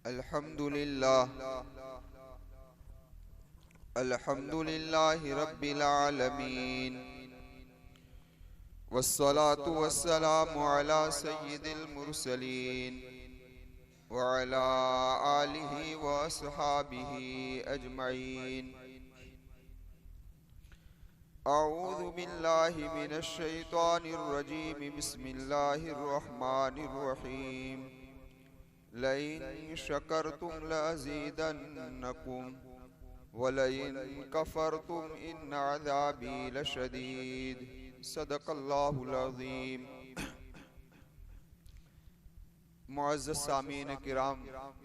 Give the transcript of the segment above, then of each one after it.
अल्हम्दुलिल्लाहि रब्बिल आलमीन वस्सलातु वस्सलामु अला सय्यिदिल मुरसलीन व अला आलिहि व अस्हाबिहि अजमईन। अऊज़ु बिल्लाहि मिनश शैतानिर रजीम। बिस्मिल्लाहिर रहमानिर रहीम। लइन शकरतुम लअज़ीदन्नकुम वलइन कफरतुम इन अज़ाबी लशदीद। सदक़ल्लाहुल अज़ीम। मुअज़्ज़ज़ सामीन किराम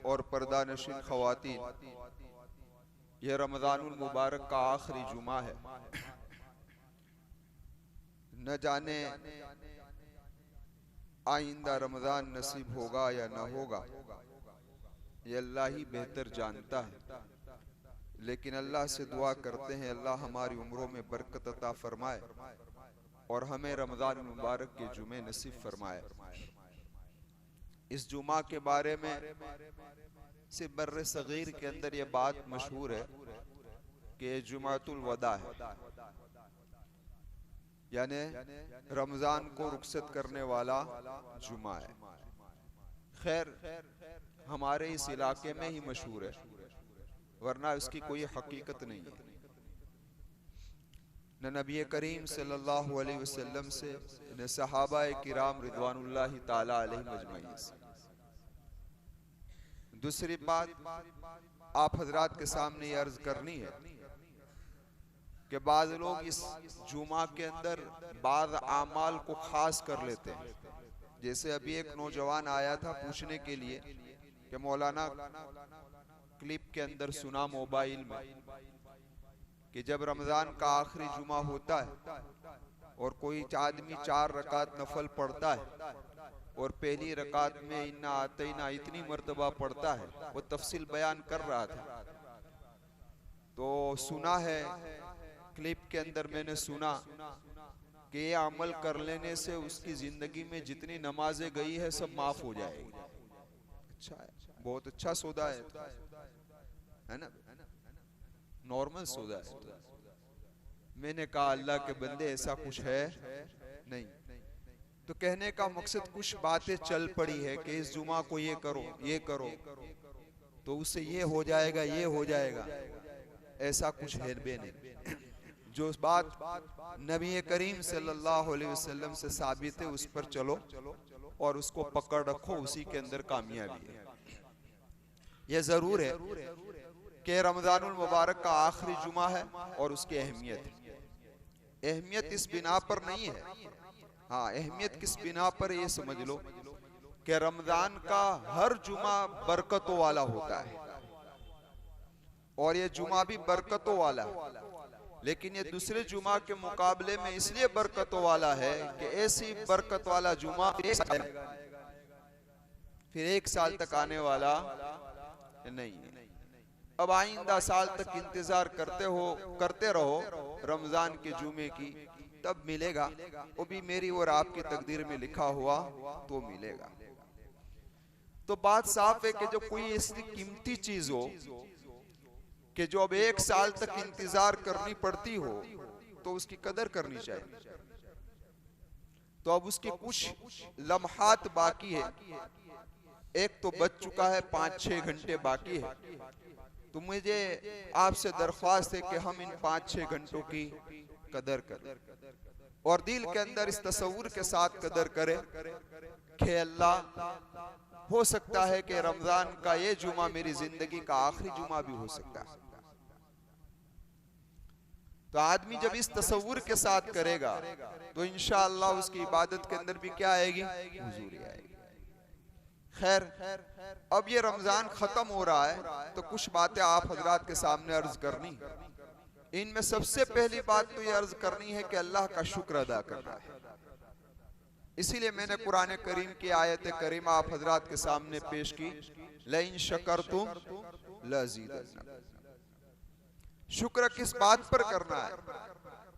और पर्दा नशीन ख़वातीन, यह रमज़ानुल मुबारक का आखिरी जुमा है। न जाने आइंदा रमज़ान नसीब होगा या न होगा, ये अल्लाह ही बेहतर जानता है। लेकिन अल्लाह से दुआ करते हैं अल्लाह हमारी उम्रों में बरकत अता फरमाए और हमें रमज़ान मुबारक के जुमे नसीब फरमाए। इस जुमा के बारे में से बर्रे सगीर के अंदर ये बात मशहूर है कि ये जुमातुल वदा है, यानी रमज़ान को रुखसत करने वाला जुमा है। खैर, हमारे इस इलाके में ही मशहूर है, वरना उसकी कोई हकीकत नहीं है। न नबी करीम सल्लल्लाहु अलैहि वसल्लम से, न सहाबा किराम रिदवानुल्लाहि ताला अलैहिम अजमईन से। दूसरी बात आप हजरात के सामने ये अर्ज करनी है कि बाज़ लोग इस जुमा के अंदर बाज़ आमाल को खास कर लेते हैं। जैसे अभी एक नौजवान आया था पूछने के लिए कि मौलाना, क्लिप के अंदर सुना मोबाइल में कि जब रमज़ान का आखिरी जुमा होता है और कोई आदमी 4 रकात नफल पढ़ता है और पहली रकात में इन्ना आतैना इतनी मर्तबा पढ़ता है, वो तफसील बयान कर रहा था। तो सुना है क्लिप के अंदर, मैंने सुना कि ये अमल कर लेने से उसकी जिंदगी में जितनी नमाजें गई है सब माफ हो जाएगी। अच्छा है, बहुत अच्छा सौदा है ना, नॉर्मल सौदा है। मैंने कहा अल्लाह के बंदे ऐसा कुछ है नहीं। तो कहने का मकसद कुछ बातें चल पड़ी है कि इस जुमा को ये करो, ये करो, तो उससे ये हो जाएगा, ये हो जाएगा। ऐसा कुछ है बे नहीं। जो बात नबी करीम सल्लल्लाहु अलैहि वसल्लम से साबित है उस पर चलो और उसको पकड़ रखो, उसी के अंदर कामयाबी है। यह जरूर है कि रमज़ानुल मुबारक का आखिरी जुमा है और उसकी अहमियत है। अहमियत इस बिना पर नहीं है, हाँ, अहमियत किस बिना पर ये समझ लो कि रमज़ान का हर जुमा बरकतों वाला होता है और ये जुमा भी बरकतों वाला है। लेकिन ये दूसरे जुमा के मुकाबले में इसलिए बरकतों वाला है कि ऐसी बरकत वाला जुमा फिर एक साल तक आने वाला नहीं है। अब आइंदा साल तक इंतजार करते रहो रमजान के जुमे की, तब मिलेगा। वो भी मेरी और आपकी तकदीर में लिखा हुआ तो मिलेगा। तो बात साफ है कि जो कोई ऐसी कीमती चीज हो कि जो अब एक साल तक इंतजार करनी पड़ती हो, तो उसकी कदर करनी चाहिए। तो अब उसके कुछ लम्हात बाकी है, एक तो बच चुका है, 5-6 घंटे बाकी है। तो मुझे आपसे दरख्वास्त है कि हम इन 5-6 घंटों की कदर करें और दिल के अंदर इस तसव्वुर के साथ कदर करें कि अल्लाह, हो सकता है कि रमजान का ये जुमा मेरी जिंदगी का आखिरी जुमा भी हो सकता है। तो आदमी जब इस तसव्वुर के साथ करेगा तो इंशाअल्लाह उसकी इबादत के अंदर भी क्या आएगी, हुजूरी आएगी। खैर, अब ये रमजान खत्म हो रहा है तो कुछ बातें आप हजरात के सामने अर्ज करनी। इनमें सबसे पहली बात तो ये अर्ज करनी है कि अल्लाह का शुक्र अदा करना है। इसीलिए मैंने कुरान करीम की आयत करीमा आप हजरात के सामने पेश की, लइन शकरतुम लज़ीदन्नकुम। शुक्र किस बात पर करना है?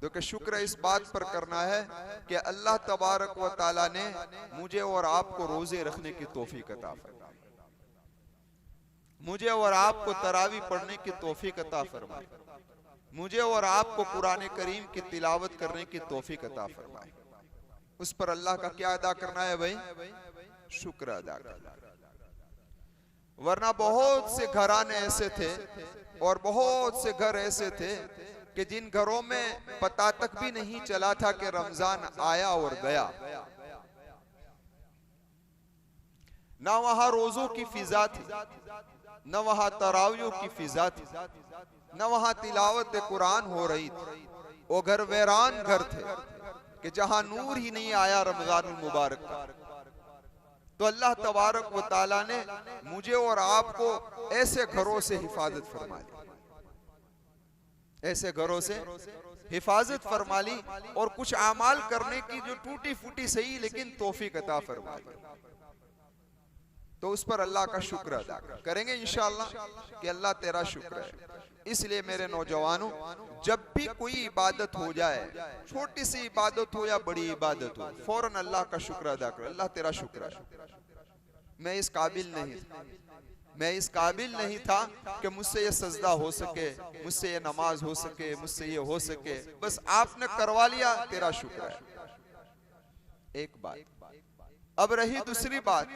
तो कि शुक्र इस बात पर करना है कि अल्लाह तबारक व ताला ने मुझे और आपको रोजे रखने की तौफीक अता फरमाई। मुझे और आपको तरावी पढ़ने की तौफीक अता फरमाए, मुझे और आपको कुरान करीम की तिलावत करने की तौफीक अता फरमाए। उस पर अल्लाह का क्या अदा करना है भाई? शुक्र अदा करना। वरना बहुत से घराने ऐसे थे और बहुत से घर ऐसे थे कि जिन घरों में पता तक भी नहीं चला था कि रमजान आया और गया। ना वहां रोजों की फिजा थी, न वहां तरावियों की फिजा थी, न वहां तिलावत कुरान हो रही थी। वो घर वीरान घर थे कि जहां नूर ही नहीं आया रमजान मुबारक का। तो अल्लाह तबारक व ताला ने मुझे और आपको ऐसे घरों से हिफाजत फरमा ली, ऐसे घरों से हिफाजत फरमा ली और कुछ आमाल करने की जो टूटी फूटी सही लेकिन तौफीक अता फरमा ली। तो उस पर अल्लाह का शुक्र अदा करेंगे इंशाअल्लाह कि अल्लाह तेरा शुक्र है। इसलिए मेरे नौजवानों, जब भी कोई इबादत हो जाए, छोटी सी इबादत हो या बड़ी इबादत हो, फौरन अल्लाह का शुक्र अदा करो। अल्लाह तेरा शुक्र है, मैं इस काबिल नहीं था, मैं इस काबिल नहीं था कि मुझसे ये सजदा हो सके, मुझसे ये नमाज हो सके, मुझसे ये हो सके, बस आपने करवा लिया, तेरा शुक्र है। एक बात। अब रही दूसरी बात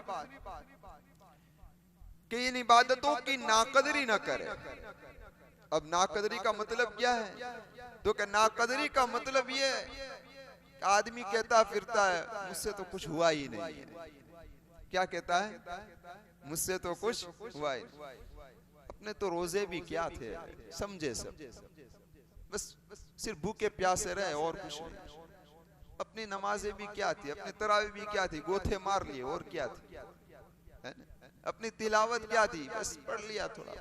कि इन इबादतों की नाकदरी न करे। अब नाकदरी का मतलब क्या है? तो कि नाकदरी का मतलब ये आदमी कहता फिरता है मुझसे तो कुछ हुआ ही नहीं है। क्या कहता है? मुझसे तो कुछ हुआ ही नहीं। अपने तो रोजे भी क्या थे, समझे सब, बस सिर्फ भूखे प्यासे रहे और कुछ नहीं। अपनी नमाजें भी क्या थी, अपनी तरावी भी क्या थी, गोथे मार लिए और क्या थी, है ना? अपनी तिलावत क्या थी, बस पढ़ लिया थोड़ा,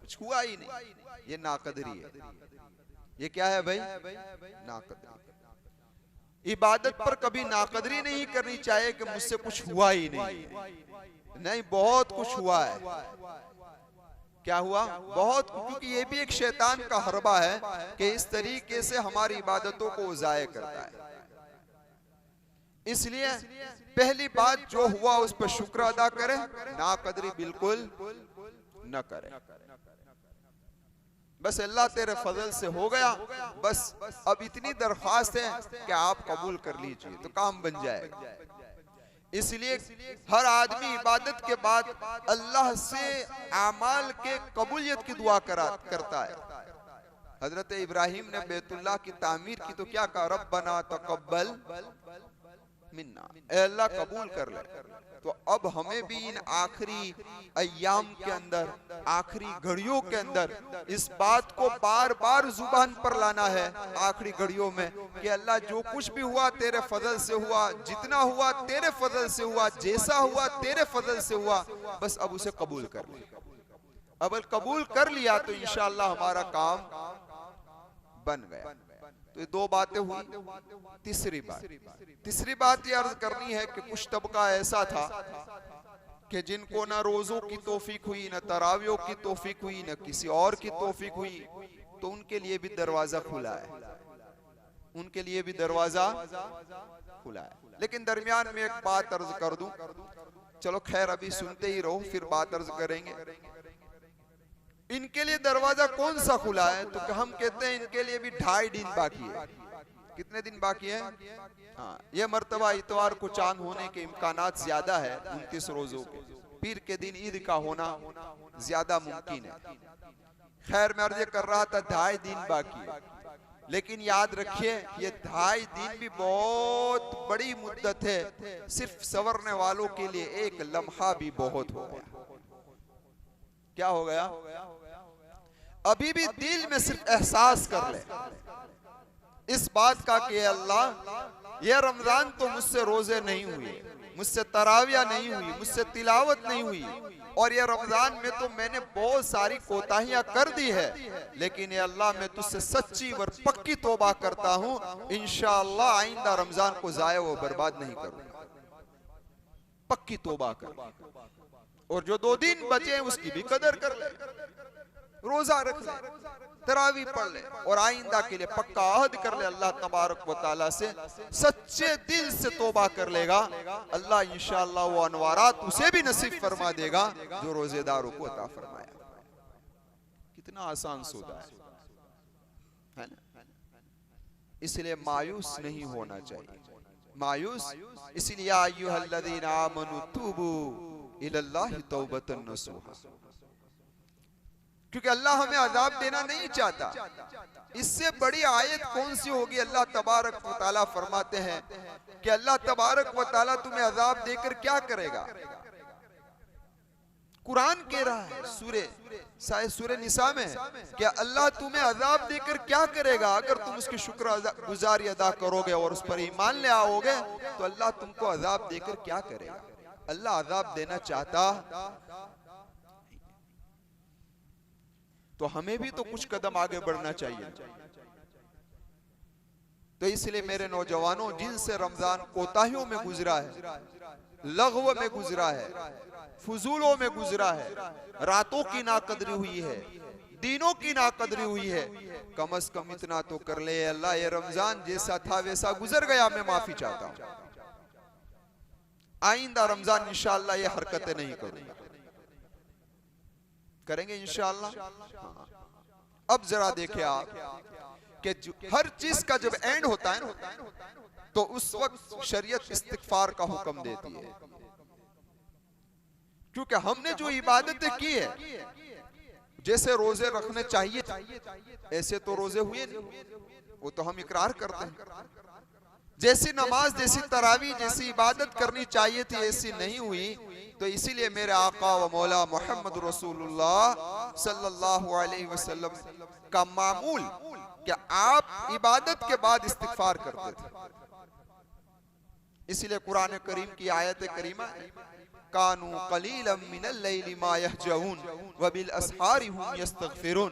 कुछ हुआ ही नहीं। ये नाकदरी है। ये क्या है भाई? नाकदरी। इबादत पर कभी नाकदरी नहीं करनी चाहिए कि मुझसे कुछ हुआ ही नहीं, बहुत कुछ हुआ है। क्या हुआ? बहुत, क्योंकि ये भी एक शैतान का हरबा है कि इस तरीके से हमारी इबादतों को ज़ाया करता है। इसलिए पहली बात जो हुआ उस पर शुक्र अदा करें, नाकदरी बिल्कुल न करें। बस अल्लाह तेरे फजल से हो गया, बस अब इतनी दरख्वास्त है कि आप कबूल कर लीजिए तो काम बन जाएगा। इसलिए हर आदमी इबादत के बाद अल्लाह से आमाल के कबूलियत की दुआ करता है। हजरत इब्राहिम ने बैतुल्लाह की तामीर की तो क्या कहा? रब्बना तकब्बल मिन्ना, ए अल्लाह कबूल कर ले। तो अब हमें भी इन आखिरी अय्याम के अंदर, आखिरी घड़ियों के अंदर इस बात को बार बार जुबान पर लाना है आखिरी घड़ियों में कि अल्लाह जो कुछ भी हुआ तेरे फजल से हुआ, जितना हुआ तेरे फजल से हुआ, जैसा हुआ तेरे फजल से हुआ, बस अब उसे कबूल कर ले। अब कबूल कर लिया तो इंशाअल्लाह हमारा काम बन गया। तो ये दो बातें हुई। तीसरी बात ये अर्ज करनी है कि कुछ तबका ऐसा था कि जिनको ना रोजों की तौफीक हुई, न तरावियों की तौफीक हुई, न किसी और की तौफीक हुई, तो उनके लिए भी दरवाजा खुला है, उनके लिए भी दरवाजा खुला है। लेकिन दरमियान में एक बात अर्ज कर दूं, चलो खैर अभी सुनते ही रहो, फिर बात अर्ज करेंगे। इनके लिए दरवाजा कौन सा खुला है? तो हम कहते हैं इनके लिए भी 2.5 दिन बाकी है। कितने दिन बाकी है? हाँ, ये मर्तबा इतवार को चांद होने के इम्कानात ज्यादा है 29 रोजों के, पीर के दिन ईद का होना ज्यादा मुमकिन है। खैर मैं अर्ज कर रहा था 2.5 दिन बाकी है, लेकिन याद रखिए ये 2.5 दिन भी बहुत बड़ी मुद्दत है। सिर्फ संवरने वालों के लिए एक लम्हा भी बहुत हो गया। क्या हो गया? अभी भी दिल में सिर्फ एहसास कर ले इस बात का कि अल्लाह ये रमजान तो मुझसे रोजे नहीं हुए, मुझसे तरावियां नहीं हुई, मुझसे तिलावत नहीं हुई, और ये रमजान में तो मैंने बहुत सारी कोताहियां कर दी है, लेकिन ये अल्लाह मैं तुझसे सच्ची और पक्की तौबा करता हूं, इंशाअल्लाह आइंदा रमजान को जाया व बर्बाद नहीं करूंगा। पक्की तौबा कर, और जो 2 दिन बचे उसकी भी कदर कर ले, रोजा रख ले, तरावी पढ़ ले और आइंदा के लिए पक्का अहद कर ले अल्लाह तबारक व तआला से, सच्चे दिल से तौबा कर लेगा, अल्लाह इंशाअल्लाह वो अनवारात उसे भी नसीब फरमा देगा जो रोजेदारों को अता फरमाया। कितना आसान सौदा है ना? इसलिए मायूस नहीं होना चाहिए। मायूस इसलिए अय्युहल्लज़ीना आमनू तूबू इलल्लाहि तौबतन नसूहा, क्योंकि अल्लाह हमें अजाब देना नहीं चाहता। इससे बड़ी आयत कौन सी होगी? अल्लाह तबारक व तआला फरमाते हैं कि अल्लाह तबारक व तआला तुम्हें अजाब देकर क्या करेगा? कुरान कह रहा है सूरे निसा में कि अल्लाह तुम्हें अजाब देकर क्या करेगा? अगर तुम उसकी शुक्र गुजारी अदा करोगे और उस पर ईमान ले आओगे तो अल्लाह तुमको अजाब देकर क्या करेगा? अल्लाह अजाब देना चाहता तो हमें भी तो कुछ कदम आगे बढ़ना चाहिए। तो इसलिए मेरे नौजवानों, जिनसे रमजान कोताहियों में गुजरा है, लग़्व में गुजरा है, फजूलों में गुजरा है, रातों की नाकदरी हुई है, दिनों की नाकदरी हुई है, कम अज कम इतना तो कर ले, अल्लाह ये रमजान जैसा था वैसा गुजर गया, मैं माफी चाहता हूं, आइंदा रमजान इंशाअल्लाह ये हरकतें नहीं करूंगा। करेंगे इंशाअल्लाह। अब जरा देखिए आप कि हर चीज का जब एंड होता है ना, तो उस वक्त शरीयत इस्तिगफार का हुक्म देती है, क्योंकि हमने जो इबादतें की है, जैसे रोजे रखने चाहिए ऐसे तो रोजे हुए नहीं, वो तो हम इकरार करते हैं। जैसी नमाज, जैसी तरावी, जैसी इबादत करनी चाहिए थी ऐसी नहीं हुई। तो इसीलिए मेरे आका व मौला मोहम्मद रसूलुल्लाह सल्लल्लाहु अलैहि वसल्लम का मामूल कि आप इबादत के बाद इस्तिगफार करते थे। इसीलिए कुरान करीम की आयत करीमा कानू कलीलन मिनल लैली मा यहजऊन व बिल अस्हारी हुम यस्तगफिरून,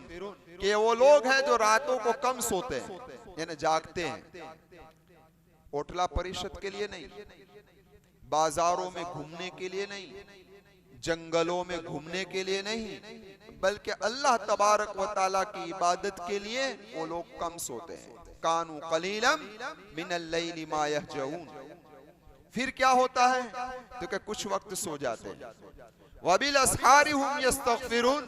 कि वो लोग हैं जो रातों को कम सोते हैं, यानी जागते हैं, ओटला परिषद के लिए नहीं, बाजारों में घूमने के लिए नहीं, जंगलों में घूमने के लिए नहीं, बल्कि अल्लाह तबारक व तआला की इबादत के लिए वो लोग कम सोते हैं। कानू कलीलन मिनल लैली मा यहजऊन। फिर क्या होता है? तो कि कुछ वक्त सो जाते हैं। वबिल अस्हारी हुम यस्तगफिरून,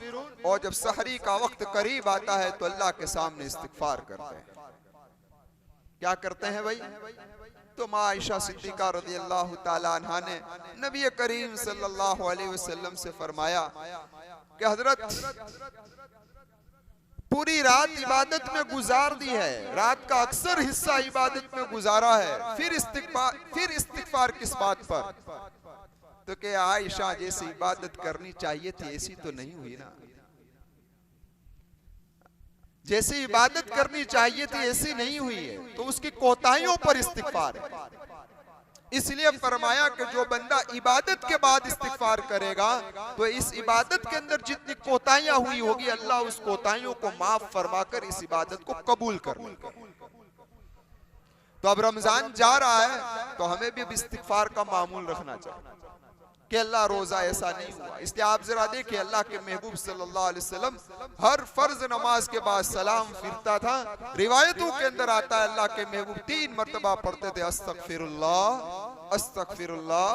और जब सहरी का वक्त करीब आता है तो अल्लाह के सामने इस्तिगफार करते हैं। क्या करते हैं भाई? तो माँ आयशा सिद्दीका रज़ियल्लाहु ताला अन्हा ने नबी करीम सल्लल्लाहु अलैहि वसल्लम से फरमाया कि हजरत पूरी रात इबादत में गुजार दी है, रात का अक्सर हिस्सा इबादत में गुजारा है, फिर इस्तिगफार किस बात पर? तो कि आयशा जैसी इबादत करनी चाहिए थी ऐसी तो नहीं हुई ना, जैसी इबादत करनी चाहिए थी ऐसी नहीं हुई है, तो उसकी कोताहियों पर इस्तिगफार है। इसलिए फरमाया कि जो बंदा इबादत के बाद इस्तिगफार करेगा तो इस इबादत के अंदर जितनी कोताहियां हुई होगी अल्लाह उस कोताहियों को माफ फरमाकर इस इबादत को कबूल कर लेगा। तो अब रमजान जा रहा है तो हमें भी इस्तिगफार का मामूल रखना चाहिए कि अल्लाह रोजा ऐसा नहीं हुआ। इसलिए आप जरा देखिए अल्लाह के महबूब सल्लल्लाहु अलैहि वसल्लम हर फर्ज नमाज के बाद सलाम फिरता था। रिवायतों के अंदर आता है अल्लाह के महबूब 3 मर्तबा पढ़ते थे अस्तगफिरुल्लाह अस्तगफिरुल्लाह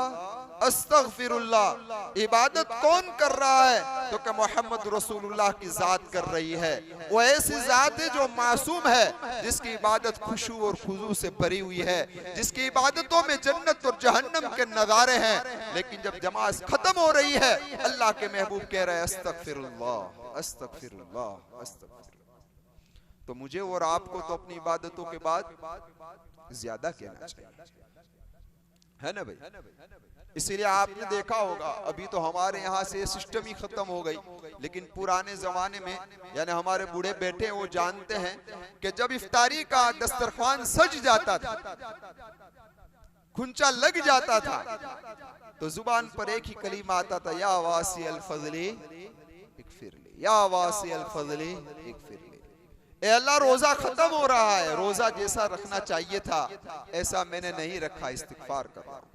अस्तगफिरुल्लाह। इबादत कौन कर रहा है? तो कि मोहम्मद रसूलुल्लाह की जात कर रही है। वो ऐसी जात है जो मासूम है, जिसकी इबादत खुशू और खुजू से भरी हुई है, जिसकी इबादतों में जन्नत और जहन्नम के नजारे हैं। लेकिन जब नमाज खत्म हो रही है अल्लाह के महबूब कह रहे हैं अस्तगफिरुल्लाह अस्तगफिरुल्लाह अस्तगफिरुल्लाह। तो मुझे और आपको तो अपनी इबादतों के बाद ज्यादा कहना चाहिए, है ना भाई? इसीलिए आपने देखा होगा अभी तो हमारे यहाँ से सिस्टम ही खत्म हो गई, लेकिन पुराने जमाने में यानी हमारे बूढ़े बैठे वो जानते हैं कि जब इफ्तारी का दस्तरखान सज जाता था, खुंचा लग जाता था, तो जुबान पर एक ही कलीमा आता था या वासी अल फजली इगफिरली, या वासी अल फजली इगफिरली। ए अल्लाह रोजा खत्म हो रहा है, रोजा जैसा रखना चाहिए था ऐसा मैंने नहीं रखा, इस्तिगफार कर रहा हूं।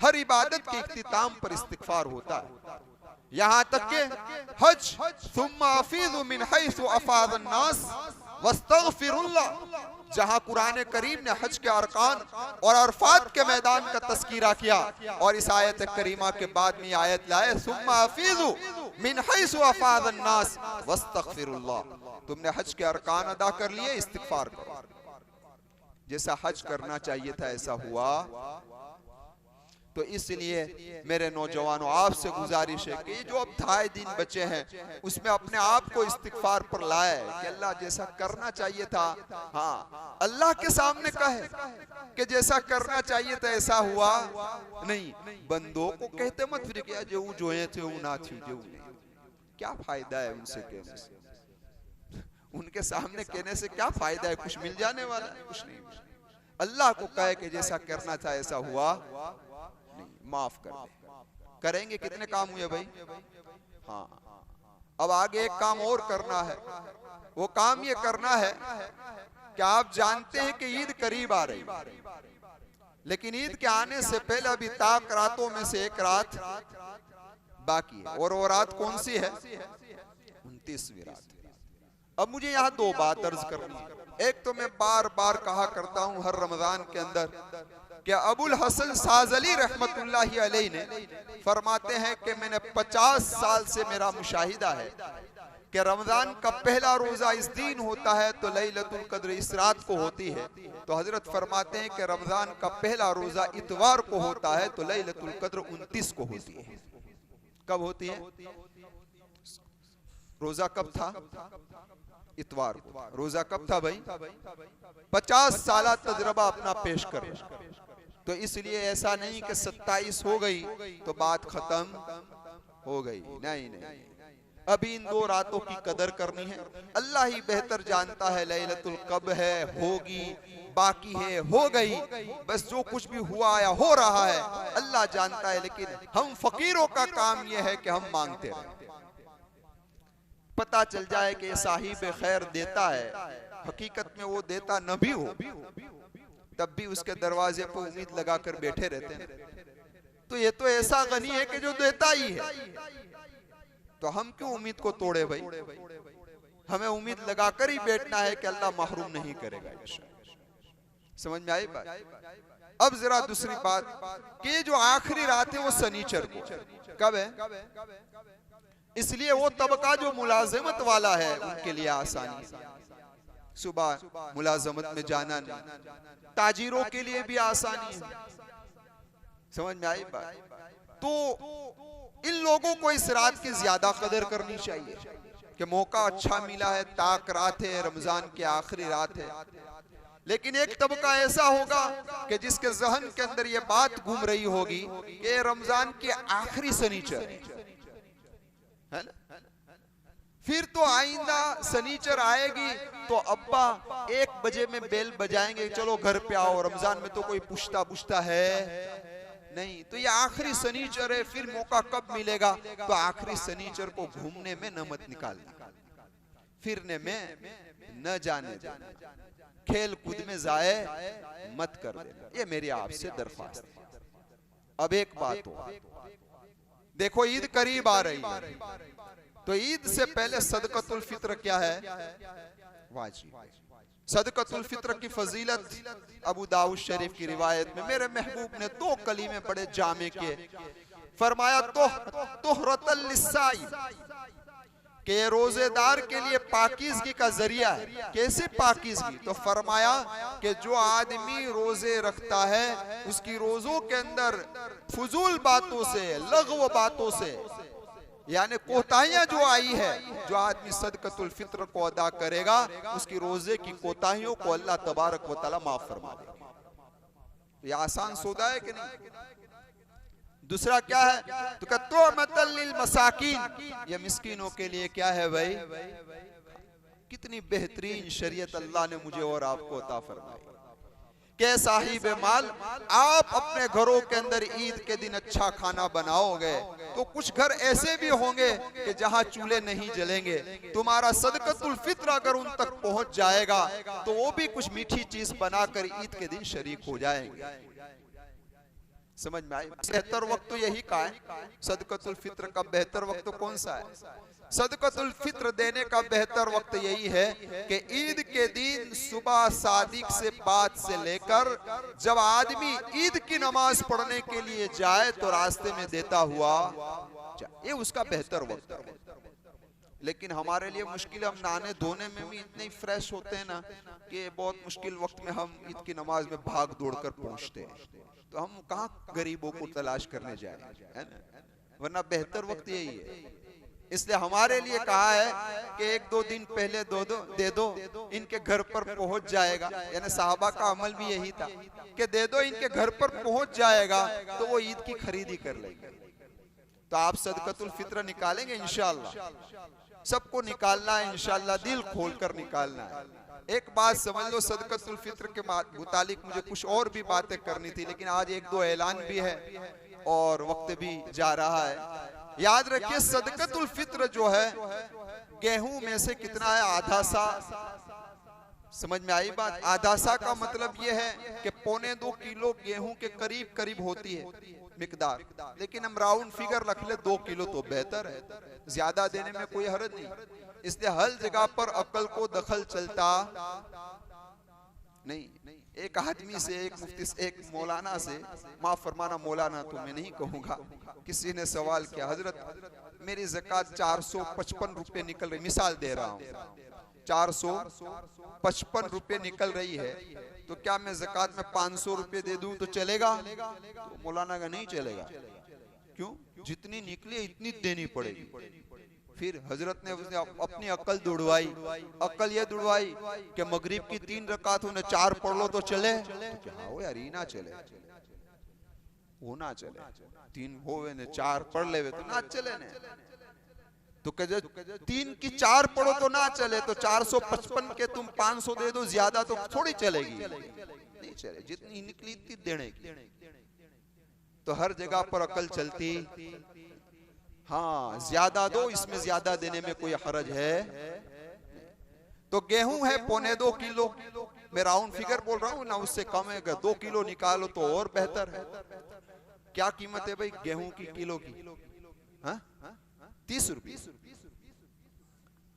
हर इबादत के इख्तिताम पर इस्तिगफार होता है। यहां तक के हज सुम्मा अफीदु मिन हैसु अफादन नास वस्तगफिरुल्लाह, जहां कुरान करीम ने हज के अरकान और अरफात के मैदान का तस्कीरा किया और इस आयत करीमा के बाद में आयत लाए सुम्मा अफीदु मिन हैसु अफादन नास वस्तगफिरुल्लाह, तुमने हज के अरकान अदा कर लिए, इस्तिगफार करो। जैसा हज करना चाहिए था ऐसा हुआ। तो इसलिए मेरे नौजवानों आपसे गुजारिश है कि जो अब 2.5 दिन बचे हैं उसमें अपने आप को इस्तिगफार पर लाए कि अल्लाह जैसा करना चाहिए था, हाँ अल्लाह के सामने कहे कि जैसा करना चाहिए था ऐसा हुआ नहीं। बंदों को कहते मत फिर क्या जो जोए थे वो ना थी, जो क्या फायदा है उनसे कहने से, उनके सामने कहने से क्या फायदा है, कुछ मिल जाने वाला है, कुछ नहीं। अल्लाह को कहे कि जैसा करना था ऐसा हुआ नहीं, माफ कर दे। करेंगे कितने काम हुए भाई? हाँ, अब आगे एक काम और करना है। वो काम ये करना है कि आप जानते हैं कि ईद करीब आ रही, लेकिन ईद के आने से पहले अभी ताक रातों में से एक रात बाकी है, और वो रात कौन सी है? 29वीं रात। अब मुझे यहाँ 2 बात अर्ज करनी है। एक तो मैं बार बार कहा करता हूँ हर रमजान के अंदर कि अबुल हसन साजली रहमतुल्लाहि अलैहि ने फरमाते हैं कि मैंने 50 साल से मेरा मुशाहिदा है कि रमजान का पहला रोजा इस दिन होता है तो लैलतुल कद्र इस रात को होती है। तो हजरत फरमाते हैं कि रमजान का पहला रोजा इतवार को होता है तो लैलतुल कद्र 29 को होती है। कब होती है? रोजा कब था? इतवार को। रोजा कब था भाई? 50 साल तजर्बा अपना पेश कर। तो इसलिए ऐसा नहीं कि 27 हो गई तो बात खत्म हो गई, नहीं नहीं, अभी इन 2 रातों की कदर करनी है। अल्लाह ही बेहतर जानता है लैलतुल कब है, होगी, बाकी है, हो गई, बस जो कुछ भी हुआ या हो रहा है अल्लाह जानता है। लेकिन हम फकीरों का काम यह है कि हम मांगते रहें। पता चल जाए कि साहिब खैर देता है, हकीकत में वो देता न भी हो, तब भी उसके दरवाजे पर उम्मीद लगाकर बैठे रहते हैं। तो ये तो ऐसा गनी है कि जो देता ही है, तो हम क्यों उम्मीद को तोड़े भाई? हमें उम्मीद लगाकर ही बैठना है कि अल्लाह महरूम नहीं करेगा। समझ में आई बात? अब जरा दूसरी बात कि जो आखिरी रात है वो शनिचर को। कब है? इसलिए वो तबका जो मुलाजमत वाला है उनके लिए आसानी है, सुबह मुलाजमत में जाना नहीं। ताजिरों के लिए भी आसानी है। समझ में आई बात? तो इन लोगों को इस रात की ज्यादा कदर करनी चाहिए कि मौका अच्छा मिला है, ताक रात है, रमजान की आखिरी रात है। लेकिन एक तबका ऐसा होगा कि जिसके जहन के अंदर ये बात घूम रही होगी कि रमजान की आखिरी शनिचर है ना, फिर तो आइंदा शनिचर आएगी तो अब्बा 1 बजे में बेल बजाएंगे, चलो घर पे आओ। रमजान में तो कोई पूछता है नहीं। तो ये आखिरी शनिचर है, फिर मौका कब मिलेगा? तो आखिरी शनिचर को घूमने में न मत निकालना, फिरने में न जाने देना, खेल कूद में जाए मत कर देना। ये मेरी आपसे दरख्वास्त है। अब एक बात हो, देखो ईद करीब आ रही है, तो ईद से पहले सदकतुल फित्र क्या है? वाजिब। सदकतुल फित्र की फजीलत अबू दाऊद शरीफ की रिवायत में मेरे महबूब ने 2 कलीमे बड़े जामे किए। फरमाया तुहरतल लिस्साइम, कि ये रोजेदार के लिए पाकीज़गी का जरिया है। कैसे पाकीज़गी? तो फरमाया कि जो आदमी रोजे रखता है उसकी रोजों के अंदर फजूल बातों से, लग़व बातों से, यानी कोताहियां जो आई है, जो आदमी सदकतुल फित्र को अदा करेगा उसकी रोजे की कोताहियों को अल्लाह तबारक व तआला माफ फरमा देगा। ये आसान सौदा है कि नहीं? दूसरा क्या है? तो कहतो लिल मसाकीन, ये मिस्कीनों के लिए क्या है भाई? कितनी बेहतरीन शरीयत अल्लाह ने मुझे और आपको अता फरमाई के साहिब माल, आप अपने घरों के अंदर ईद के दिन अच्छा खाना बनाओगे तो कुछ घर ऐसे भी होंगे कि जहां चूल्हे नहीं जलेंगे। तुम्हारा सदकतुल फित्र अगर उन तक पहुंच जाएगा तो वो भी कुछ मीठी चीज बनाकर ईद के दिन शरीक हो जाएंगे। समझ में आई? बेहतर वक्त तो यही का है। सदकतुल फित्र का बेहतर वक्त तो कौन सा है? सदकतुल फित्र देने का बेहतर वक्त यही है कि ईद के दिन सुबह सादिक से बाद से लेकर जब आदमी ईद की नमाज पढ़ने के लिए जाए तो रास्ते में देता हुआ, ये उसका बेहतर वक्त है। लेकिन हमारे लिए मुश्किल, हम नहाने धोने में भी इतने फ्रेश होते हैं ना कि बहुत मुश्किल वक्त में हम ईद की नमाज में भाग दौड़ कर पहुंचते हैं। तो हम कहाँ गरीबों को तलाश करने जाए, है ना? वरना बेहतर वक्त यही है। इसलिए हमारे लिए कहा है कि एक दो दिन पहले दे दो, इनके घर पर पहुंच जाएगा। यानी साहबा का अमल भी यही था कि दे दो, इनके घर पर पहुंच जाएगा तो वो ईद की खरीदी कर लेंगे। तो आप सदकतुल फित्र निकालेंगे इंशाअल्लाह, सबको निकालना है इंशाअल्लाह, दिल खोलकर निकालना है। एक बात समझ लो, सदकतुल फित्र के मुतालिक मुझे कुछ और भी बातें करनी थी, लेकिन आज एक दो ऐलान भी है और वक्त भी जा रहा है। याद रखिए सदकतुल फित्र जो है गेहूं में से कितना है? आधा सा। समझ में आई बात? आधा सा का मतलब यह है कि 1.25 किलो गेहूं के करीब करीब होती है मिकदार, लेकिन हम राउंड फिगर रख ले 2 किलो तो बेहतर है, ज्यादा देने में कोई हर्ज नहीं। इसलिए हर जगह पर अक्ल को दखल चलता नहीं। एक आदमी से, एक मुफ्ती से, एक मौलाना से, माफ फरमाना मौलाना तो मैं नहीं कहूंगा, किसी ने सवाल किया, हजरत मेरी ज़कात 455 रुपए निकल रही, मिसाल दे रहा हूँ, 455 रुपए निकल रही है, तो क्या मैं ज़कात में 500 रुपए दे दूं तो चलेगा? तो मौलाना का नहीं चलेगा। क्यों? जितनी निकली इतनी देनी पड़ेगी। फिर हजरत ने उसने अपनी अक्ल दुड़वाई। अक्ल ये दुड़वाई कि मगरिब की 3 रकात होने 4 पढ़ लो तो चले। तो क्या हो यार, ना चले, वो ना चले, 3 होवे ने 4 पढ़ लेवे तो ना चले ने। तो कहे 3 की 4 पढ़ो तो ना चले, तो 455 के तुम 500 दे दो, ज्यादा तो थोड़ी चलेगी, नहीं चले, जितनी निकली इतनी देने की। तो हर जगह पर अकल चलती, हाँ ज्यादा दो, इसमें ज्यादा देने में कोई हरज है। तो गेहूं है 1.25 किलो, मैं राउंड फिगर बोल रहा हूं ना, उससे कम है, 2 किलो निकालो तो और बेहतर है। क्या कीमत है भाई गेहूं की किलो की? 30 रुपये।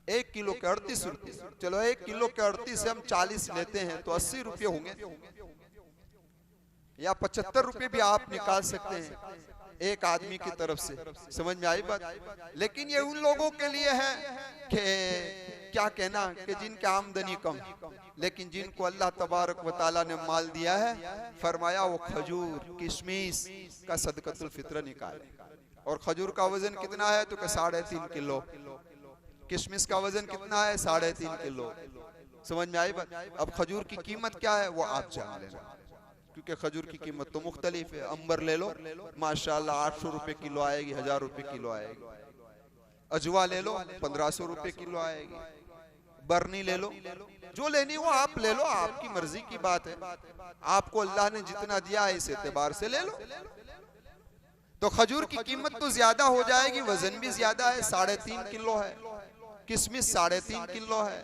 1 किलो के 38 रुपये। चलो 1 किलो के 38 से हम 40 लेते हैं तो 80 रुपये होंगे, या 75 रुपये भी आप निकाल सकते हैं एक आदमी की तरफ से। समझ में आई बात? लेकिन ये उन लोगों के लिए है कि क्या कहना, कि जिनकी आमदनी कम, लेकिन जिनको अल्लाह तबारक व तआला ने माल दिया है, फरमाया वो खजूर किशमिश का सदकतुल फित्र निकाले। और खजूर का वजन कितना है? तो 3.5 किलो। किशमिश का वजन कितना है? 3.5 किलो। समझ में आई बात? अब खजूर की कीमत क्या है वो आप जान लेना, क्योंकि खजूर की कीमत तो मुख्तलिफ है। अंबर ले लो माशाल्लाह 800 रुपए किलो आएगी, 1000 रुपए किलो आएगी। अजवा ले लो 1500 रुपए किलो आएगी। बरनी ले लो, जो लेनी हो आप ले लो, आपकी मर्जी की बात है। आपको अल्लाह ने जितना दिया है इस एतबार से ले लो। तो खजूर की कीमत तो ज्यादा हो जाएगी, वजन भी ज्यादा है, 3.5 किलो है। किशमिश 3.5 किलो है।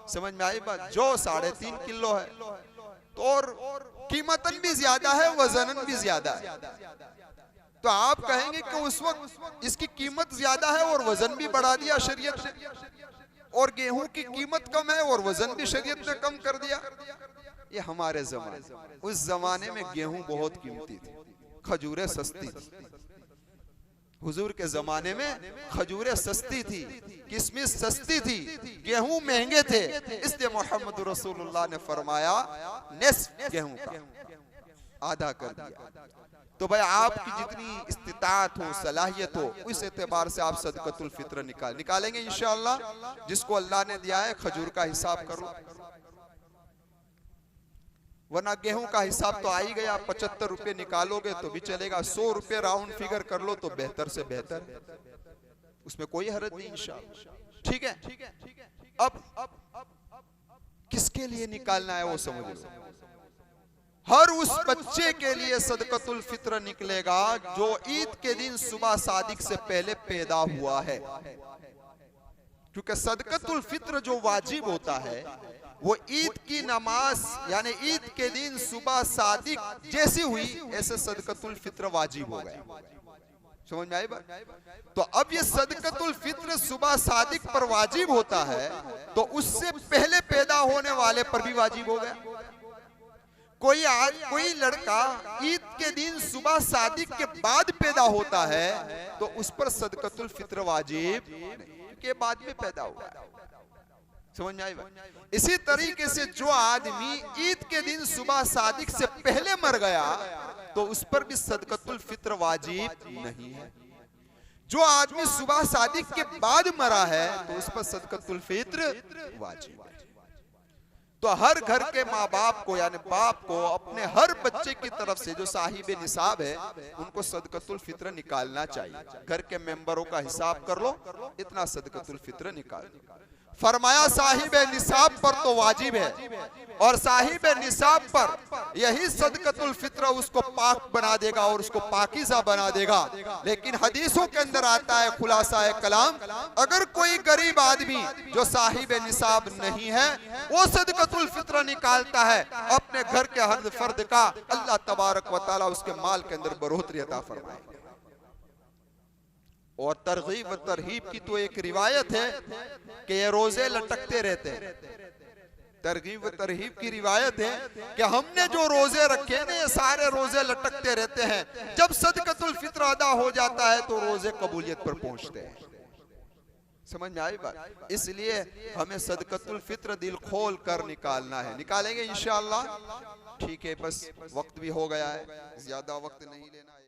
समझ में आई बात? जो 3.5 किलो है, तो और कीमतन भी ज्यादा है, वजनन भी ज्यादा है। तो आप कहेंगे कि उस वक्त इसकी कीमत ज्यादा है और वजन भी बढ़ा दिया शरीयत ने, और गेहूं की कीमत कम है और वजन भी शरीयत ने कम कर दिया। ये हमारे जमाने, उस जमाने में गेहूं बहुत कीमती थी, खजूरें सस्ती थी। हुजूर के जमाने में खजूरें सस्ती थी, किशमिश सस्ती थी, गेहूं महंगे थे। इसलिए मोहम्मद रसूलुल्लाह ने फरमाया निस्फ गेहूं का आधा कर दिया। तो भाई आपकी जितनी इस्तिताअत हो, सलाहियत हो, उस एतबार से आप सदकतुल फित्र निकालेंगे इंशाअल्लाह। जिसको अल्लाह ने दिया है खजूर का हिसाब कर लो, वरना गेहूं का हिसाब तो आ ही गया। 75 रुपए निकालोगे तो भी चलेगा, 100 रुपए राउंड फिगर कर लो तो बेहतर से बेहतर, उसमें कोई हरज नहीं इंशाअल्लाह। ठीक है? अब किसके लिए निकालना है वो समझ लो। हर उस बच्चे के लिए सदकतुल फित्र निकलेगा जो ईद के दिन सुबह सादिक से पहले पैदा हुआ है। क्योंकि सदकतुल फित्र जो वाजिब होता है वो ईद की नमाज यानी ईद के दिन सुबह सादिक जैसी हुई ऐसे सदकतुल फित्र वाजिब हो गया। समझ में आई बात? तो अब ये सदकतुल फित्र सुबह सादिक पर वाजिब होता है तो उससे पहले पैदा होने वाले पर भी वाजिब हो गया। कोई लड़का ईद के दिन सुबह सादिक के बाद पैदा होता है तो उस पर सदकतुल फित्र वाजिब के बाद में पैदा हुआ है। समझ में आई बात? इसी तरीके से जो आदमी ईद के दिन सुबह सादिक से पहले मर गया तो उस पर भी सदकतुल फित्र वाजिब नहीं है। जो आदमी सुबह सादिक के बाद मरा है तो उस पर सदकतुल फित्र वाजिब है। तो हर घर के माँ बाप को यानी बाप को अपने हर बच्चे की तरफ से जो साहिब निसाब है उनको सदकतुल फित्र निकालना चाहिए। घर के मेंबरों का हिसाब कर लो, इतना सदकतुल फित्र निकाल। फरमाया साहिब निसाब पर तो वाजिब है और साहिब निसाब पर यही सदकतुल फित्र उसको पाक बना देगा और उसको पाकीज़ा बना देगा। लेकिन हदीसों के अंदर आता है खुलासा है कलाम, अगर कोई गरीब आदमी जो साहिब निसाब नहीं है वो सदकतुल फित्र निकालता है अपने घर के हर फर्द का, अल्लाह तबारक व तआला उसके माल के अंदर बढ़ोतरी अता फरमाएगा। और तरगीब व तरहीब की तो एक रिवायत है कि ये रोजे लटकते रहते हैं। तरगीब व तरहीब की रिवायत है कि हमने जो रोजे रखे ना ये सारे रोजे लटकते रहते हैं, जब सदकतुल फित्र अदा हो जाता है तो रोजे कबूलियत पर पहुंचते हैं। समझ में आई बात? इसलिए हमें सदकतुल फित्र दिल खोल कर निकालना है। निकालेंगे इंशाअल्लाह। ठीक है, बस वक्त भी हो गया है, ज्यादा वक्त नहीं लेना है।